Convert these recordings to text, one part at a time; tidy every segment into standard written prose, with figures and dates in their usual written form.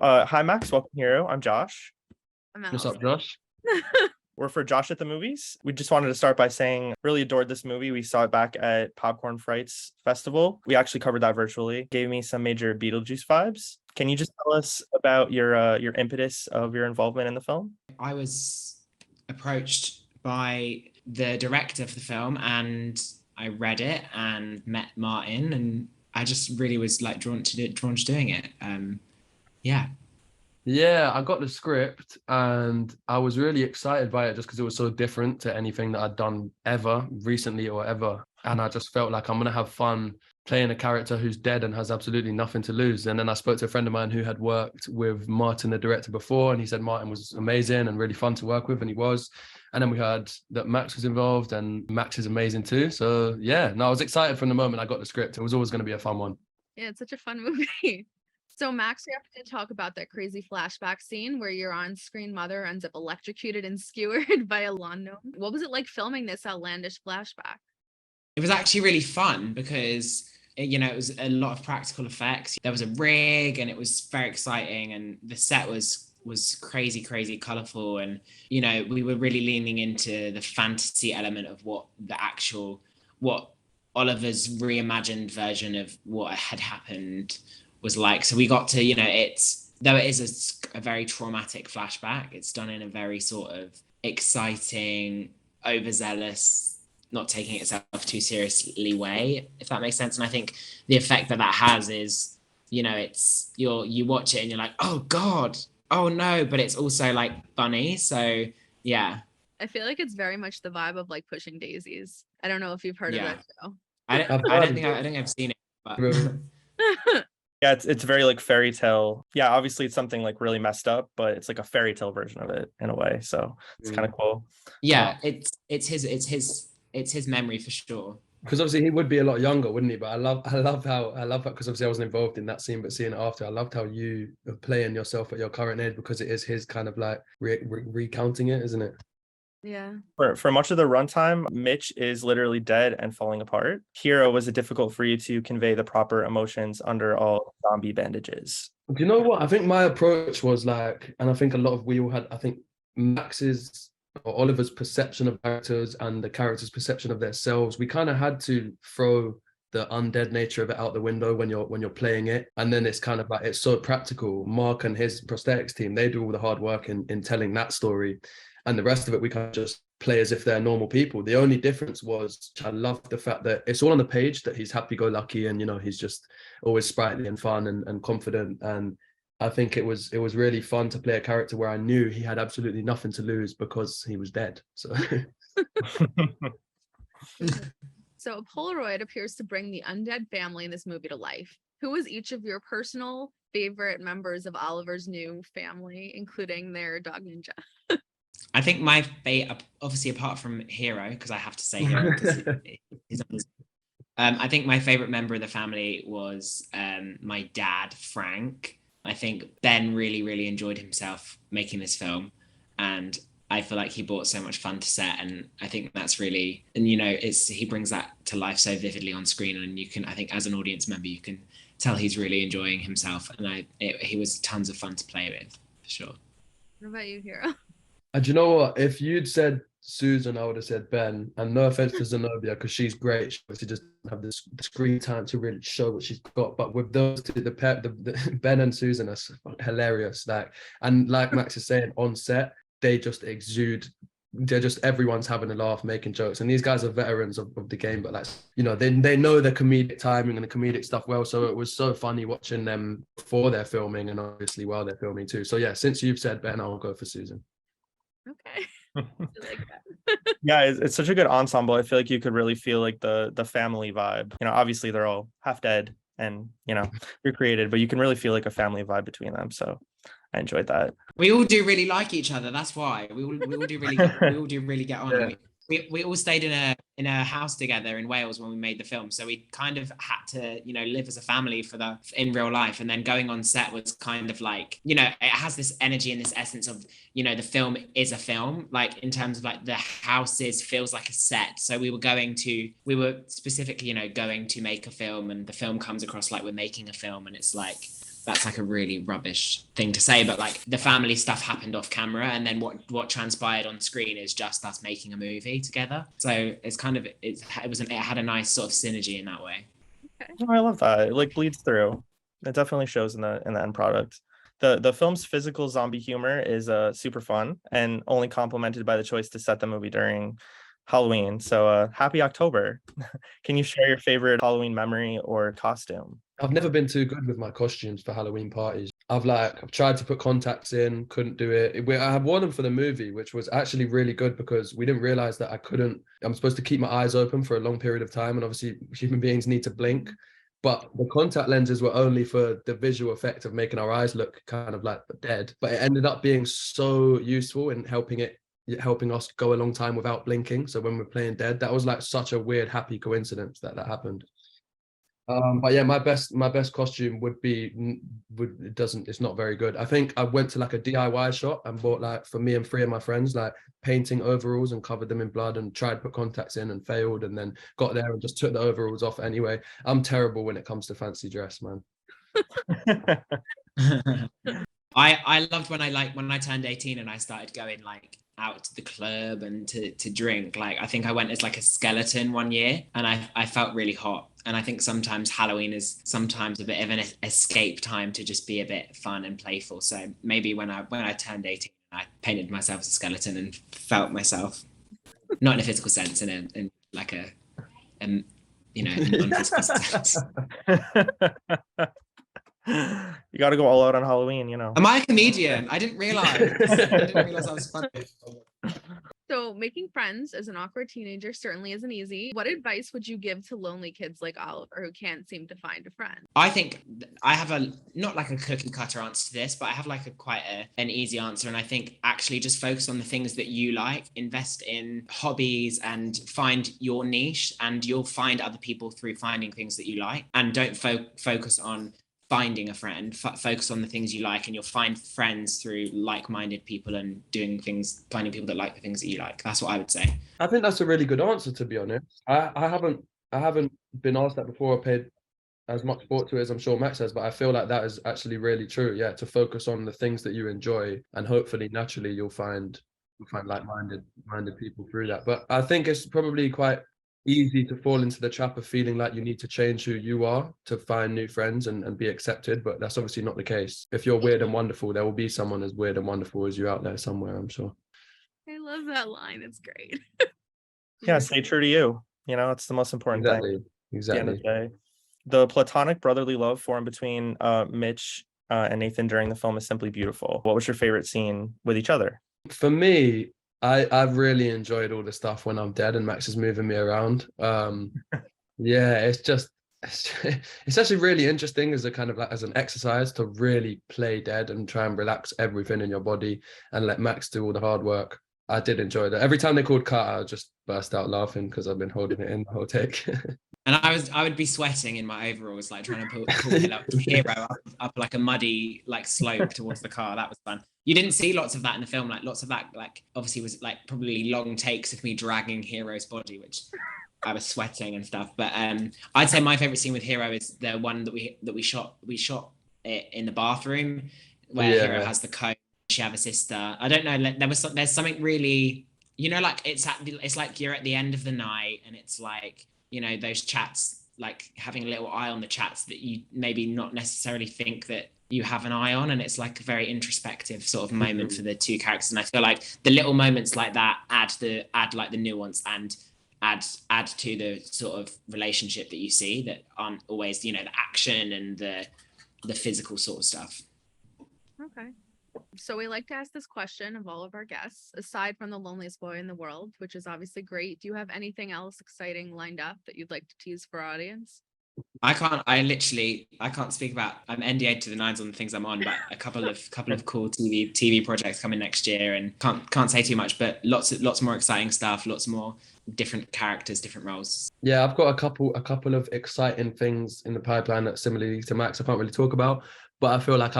Hi, Max. Welcome here. I'm Josh. I'm What's up, Allison. Josh? We're for Josh at the Movies. We just wanted to start by saying really adored this movie. We saw it back at Popcorn Frights Festival. We actually covered that virtually. Gave me some major Beetlejuice vibes. Can you just tell us about your impetus of your involvement in the film? I was approached by the director of the film and I read it and met Martin and I just really was like drawn to doing it. Yeah, I got the script and I was really excited by it just because it was so different to anything that I'd done ever recently or ever. And I just felt like I'm going to have fun playing a character who's dead and has absolutely nothing to lose. And then I spoke to a friend of mine who had worked with Martin, the director, before, and he said Martin was amazing and really fun to work with, and he was. And then we heard that Max was involved, and Max is amazing too. So yeah, no, I was excited from the moment I got the script. It was always going to be a fun one. Yeah, it's such a fun movie. So Max, we have to talk about that crazy flashback scene where your on-screen mother ends up electrocuted and skewered by a lawn gnome. What was it like filming this outlandish flashback? It was actually really fun because it was a lot of practical effects. There was a rig and it was very exciting and the set was crazy colorful, and we were really leaning into the fantasy element of what Oliver's reimagined version of what had happened was like. So we got to, though it is a very traumatic flashback, it's done in a very sort of exciting, overzealous, not taking itself too seriously way, if that makes sense. And I think the effect that has is, it's you watch it and you're like, oh God, oh no, but it's also like funny. So yeah. I feel like it's very much the vibe of like Pushing Daisies. I don't know if you've heard of that show. I don't think I've seen it, but Yeah, it's very like fairy tale. Yeah, obviously it's something like really messed up, but it's like a fairy tale version of it in a way. So it's kind of cool. Yeah, it's his memory for sure. Because obviously he would be a lot younger, wouldn't he? But I love how because obviously I wasn't involved in that scene, but seeing it after, I loved how you are playing yourself at your current age, because it is his kind of like recounting it, isn't it? Yeah. For much of the runtime, Mitch is literally dead and falling apart. Hero, was it difficult for you to convey the proper emotions under all zombie bandages? Do you know what? I think my approach was like, and I think a lot of we all had, I think Max's or Oliver's perception of characters and the characters' perception of themselves, we kind of had to throw the undead nature of it out the window when you're playing it. And then it's kind of like, it's so practical. Mark and his prosthetics team, they do all the hard work in telling that story. And the rest of it, we can just play as if they're normal people. The only difference was, I love the fact that it's all on the page that he's happy-go-lucky and, he's just always sprightly and fun and confident. And I think it was really fun to play a character where I knew he had absolutely nothing to lose because he was dead. So, So a Polaroid appears to bring the undead family in this movie to life. Who was each of your personal favorite members of Oliver's new family, including their dog Ninja? I think my favorite, obviously apart from Hero, because I have to say Hero, because I think my favorite member of the family was my dad, Frank. I think Ben really enjoyed himself making this film, and I feel like he brought so much fun to set, and I think that's really, and he brings that to life so vividly on screen, and I think as an audience member you can tell he's really enjoying himself, and he was tons of fun to play with, for sure. What about you, Hero? And do you know what? If you'd said Susan, I would have said Ben. And no offense to Zenobia, because she's great. She obviously just have this screen time to really show what she's got. But with those two, the Ben and Susan are hilarious. Like Max is saying, on set, they just exude. They're just, everyone's having a laugh, making jokes. And these guys are veterans of the game, but they know the comedic timing and the comedic stuff well. So it was so funny watching them before they're filming and obviously while they're filming too. So yeah, since you've said Ben, I'll go for Susan. Okay. I like that. Yeah, it's such a good ensemble. I feel like you could really feel like the family vibe. Obviously they're all half dead and recreated, but you can really feel like a family vibe between them. So I enjoyed that. We all do really like each other. That's why we all do really get on. Yeah. We all stayed in a house together in Wales when we made the film, so we kind of had to live as a family in real life, and then going on set was kind of like it has this energy and this essence of the film is a film, like in terms of like the houses feels like a set. So we were specifically going to make a film, and the film comes across like we're making a film, and it's like that's like a really rubbish thing to say, but like the family stuff happened off camera, and then what transpired on screen is just us making a movie together. So it's kind of it had a nice sort of synergy in that way. Oh, I love that. It like bleeds through. It definitely shows in the end product. The film's physical zombie humor is super fun and only complemented by the choice to set the movie during Halloween. So happy October. Can you share your favorite Halloween memory or costume? I've never been too good with my costumes for Halloween parties. I've tried to put contacts in, couldn't do it. I had worn them for the movie, which was actually really good because we didn't realize that I'm supposed to keep my eyes open for a long period of time. And obviously human beings need to blink. But the contact lenses were only for the visual effect of making our eyes look kind of like dead. But it ended up being so useful in helping us go a long time without blinking. So when we're playing dead, that was like such a weird, happy coincidence that happened. But yeah, my best costume it's not very good. I think I went to like a DIY shop and bought like for me and 3 of my friends like painting overalls and covered them in blood and tried to put contacts in and failed, and then got there and just took the overalls off anyway. I'm terrible when it comes to fancy dress, man. I loved when I turned 18 and I started going like out to the club and to drink. Like I think I went as like a skeleton one year, and I felt really hot. And I think sometimes Halloween is sometimes a bit of an escape time to just be a bit fun and playful. So maybe when I turned 18, I painted myself as a skeleton and felt myself, not in a physical sense, in like a non-physical sense. You got to go all out on Halloween, you know. Am I a comedian? I didn't realize I was funny. So making friends as an awkward teenager certainly isn't easy. What advice would you give to lonely kids like Oliver who can't seem to find a friend? I think I have not like a cookie cutter answer to this, but I have like an easy answer. And I think actually just focus on the things that you like, invest in hobbies and find your niche, and you'll find other people through finding things that you like. And don't focus on finding a friend, focus on the things you like, and you'll find friends through like-minded people and finding people that like the things that you like. That's what I would say. I think that's a really good answer, to be honest. I haven't been asked that before or paid as much thought to it as I'm sure Max has, but I feel like that is actually really true. Yeah, to focus on the things that you enjoy, and hopefully naturally you'll find like-minded people through that. But I think it's probably quite easy to fall into the trap of feeling like you need to change who you are to find new friends and be accepted, but that's obviously not the case. If you're weird and wonderful, there will be someone as weird and wonderful as you out there somewhere, I'm sure. I love that line. It's great. Yeah, stay true to you. You know, it's the most important thing. Exactly. At the end of the day. The platonic brotherly love formed between Mitch and Nathan during the film is simply beautiful. What was your favorite scene with each other? For me, I've really enjoyed all the stuff when I'm dead and Max is moving me around. Yeah, it's actually really interesting as a kind of like as an exercise to really play dead and try and relax everything in your body and let Max do all the hard work. I did enjoy that. Every time they called cut, I just burst out laughing because I've been holding it in the whole take. And I would be sweating in my overalls, like trying to pull Hero up like a muddy like slope towards the car. That was fun. You didn't see lots of that in the film. Like lots of that, like obviously was like probably long takes of me dragging Hero's body, which I was sweating and stuff. But I'd say my favorite scene with Hero is the one that we shot it in the bathroom where Hero has the comb. She have a sister. I don't know. There's something really, you know, like it's like you're at the end of the night and it's like, you know, those chats, like having a little eye on the chats that you maybe not necessarily think that you have an eye on, and it's like a very introspective sort of moment for the two characters. And I feel like the little moments like that add like the nuance and add to the sort of relationship that you see that aren't always, you know, the action and the physical sort of stuff. Okay. So we like to ask this question of all of our guests. Aside from the loneliest boy in the world, which is obviously great, do you have anything else exciting lined up that you'd like to tease for our audience? I can't speak about, I'm NDA to the nines on the things I'm on, but a couple of cool TV projects coming next year, and can't say too much, but lots more exciting stuff, lots more different characters, different roles. Yeah, I've got a couple of exciting things in the pipeline that similarly to Max I can't really talk about, but I feel like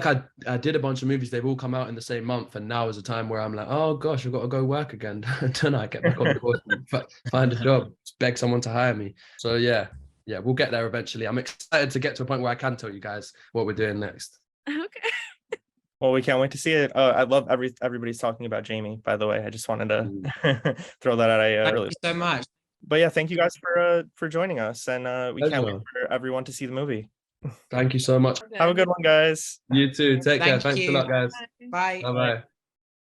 I did a bunch of movies. They've all come out in the same month, and now is a time where I'm like, oh gosh, I've got to go work again tonight. Get back on the horse and find a job, beg someone to hire me. So yeah, yeah, we'll get there eventually. I'm excited to get to a point where I can tell you guys what we're doing next. Okay. Well, we can't wait to see it. I love everybody's talking about Jamie, by the way. I just wanted to throw that out. Thank Really, you so much. but yeah, thank you guys for joining us, and we can't wait Pleasure. for everyone to see the movie. Thank you so much. Have a good one, guys. You too. Take care. Thank Thanks a you. lot, guys. Bye. Bye-bye.